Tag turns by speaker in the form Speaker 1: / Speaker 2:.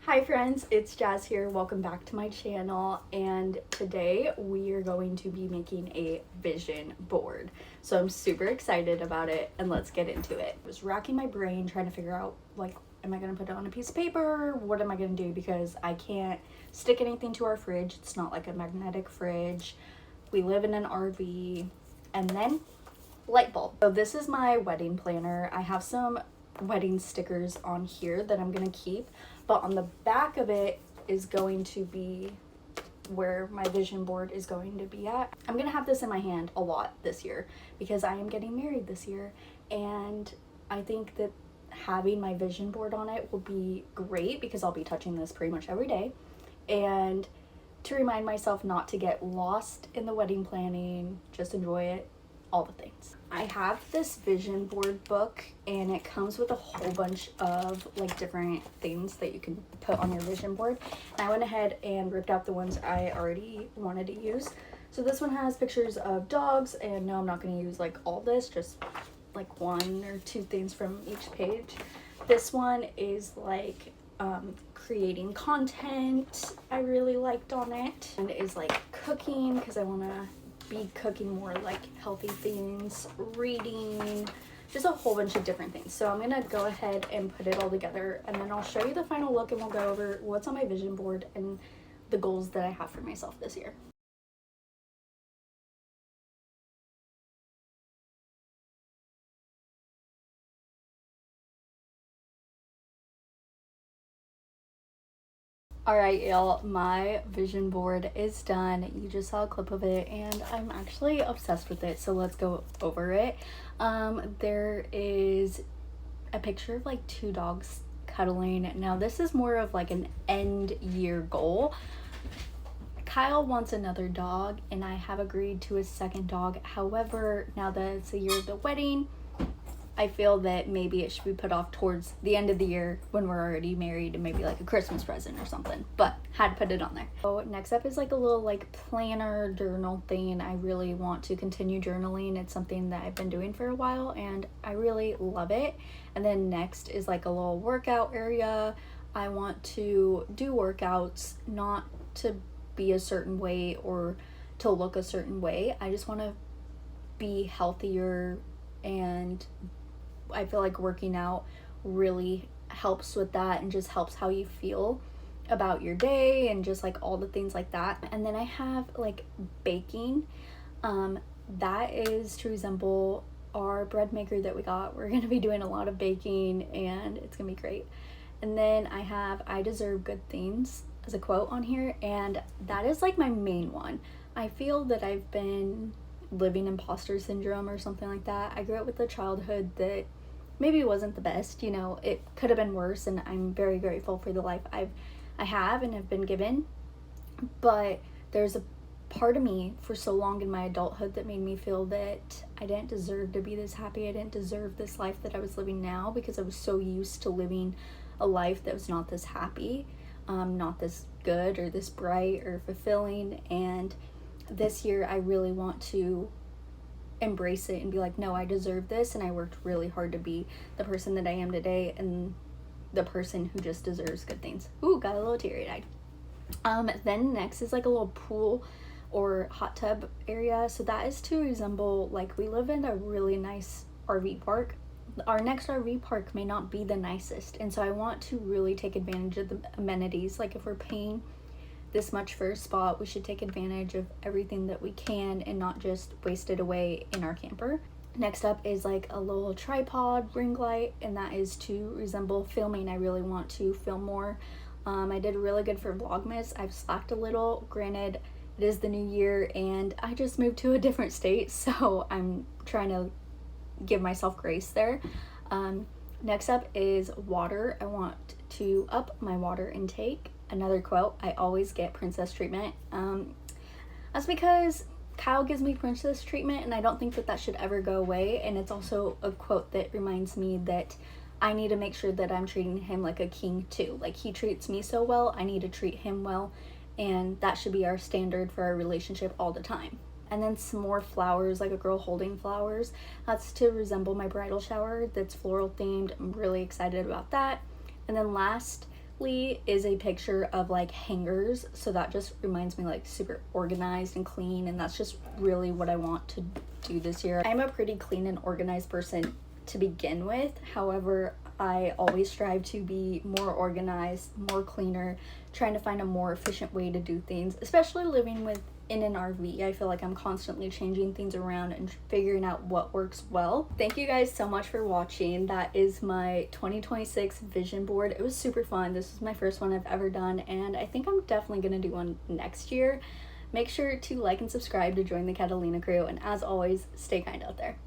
Speaker 1: Hi friends, it's Jazz here. Welcome back to my channel, and today we are going to be making a vision board. So I'm super excited about it, and let's get into it. I was racking my brain trying to figure out, like, am I going to put it on a piece of paper? What am I going to do? Because I can't stick anything to our fridge. It's not like a magnetic fridge. We live in an RV. And then light bulb. So this is my wedding planner. I have some wedding stickers on here that I'm gonna keep, but on the back of it is going to be where my vision board is going to be at. I'm gonna have this in my hand a lot this year because I am getting married this year, and I think that having my vision board on it will be great because I'll be touching this pretty much every day, and to remind myself not to get lost in the wedding planning, just enjoy it, all the things. I have this vision board book, and it comes with a whole bunch of like different things that you can put on your vision board. And I went ahead and ripped out the ones I already wanted to use. So this one has pictures of dogs, and no, I'm not going to use like all this, just like one or two things from each page. This one is like creating content I really liked on it, and it is like cooking because I want to be cooking more like healthy things, reading, just a whole bunch of different things. So I'm gonna go ahead and put it all together, and then I'll show you the final look, and we'll go over what's on my vision board and the goals that I have for myself this year. Alright, y'all, my vision board is done. You just saw a clip of it, and I'm actually obsessed with it, so let's go over it. There is a picture of like two dogs cuddling. Now this is more of like an end year goal. Kyle wants another dog, and I have agreed to a second dog. However, now that it's the year of the wedding, I feel that maybe it should be put off towards the end of the year when we're already married, and maybe like a Christmas present or something, but had to put it on there. So next up is like a little like planner journal thing. I really want to continue journaling. It's something that I've been doing for a while, and I really love it. And then next is like a little workout area. I want to do workouts, not to be a certain way or to look a certain way. I just want to be healthier, and I feel like working out really helps with that and just helps how you feel about your day and just like all the things like that. And then I have like baking. That is to resemble our bread maker that we got. We're gonna be doing a lot of baking, and it's gonna be great. And then I have I deserve good things as a quote on here, and that is like my main one. I feel that I've been living imposter syndrome or something like that. I grew up with a childhood that maybe wasn't the best, you know, it could have been worse, and I'm very grateful for the life I have and have been given. But there's a part of me for so long in my adulthood that made me feel that I didn't deserve to be this happy. I didn't deserve this life that I was living now because I was so used to living a life that was not this happy, not this good or this bright or fulfilling. And this year I really want to embrace it and be like, no, I deserve this, and I worked really hard to be the person that I am today, and the person who just deserves good things. Ooh, got a little teary-eyed. Then next is like a little pool or hot tub area. So that is to resemble, like, we live in a really nice RV park. Our next RV park may not be the nicest, and so I want to really take advantage of the amenities. Like, if we're paying this much for a spot, we should take advantage of everything that we can and not just waste it away in our camper. Next up is like a little tripod ring light, and that is to resemble filming. I really want to film more. I did really good for Vlogmas. I've slacked a little. Granted, it is the new year, and I just moved to a different state, so I'm trying to give myself grace there. Next up is water. I want to up my water intake. Another quote, I always get princess treatment. That's because Kyle gives me princess treatment, and I don't think that should ever go away. And it's also a quote that reminds me that I need to make sure that I'm treating him like a king too. Like, he treats me so well, I need to treat him well, and that should be our standard for our relationship all the time. And then some more flowers, like a girl holding flowers. That's to resemble my bridal shower that's floral themed. I'm really excited about that. And then last lastly is a picture of like hangers, so that just reminds me like super organized and clean, and that's just really what I want to do this year. I'm a pretty clean and organized person to begin with, however I always strive to be more organized, more cleaner, trying to find a more efficient way to do things, especially living in an RV. I feel like I'm constantly changing things around and figuring out what works well. Thank you guys so much for watching. That is my 2026 vision board. It was super fun. This is my first one I've ever done, and I think I'm definitely gonna do one next year. Make sure to like and subscribe to join the Catalina crew, and as always, stay kind out there.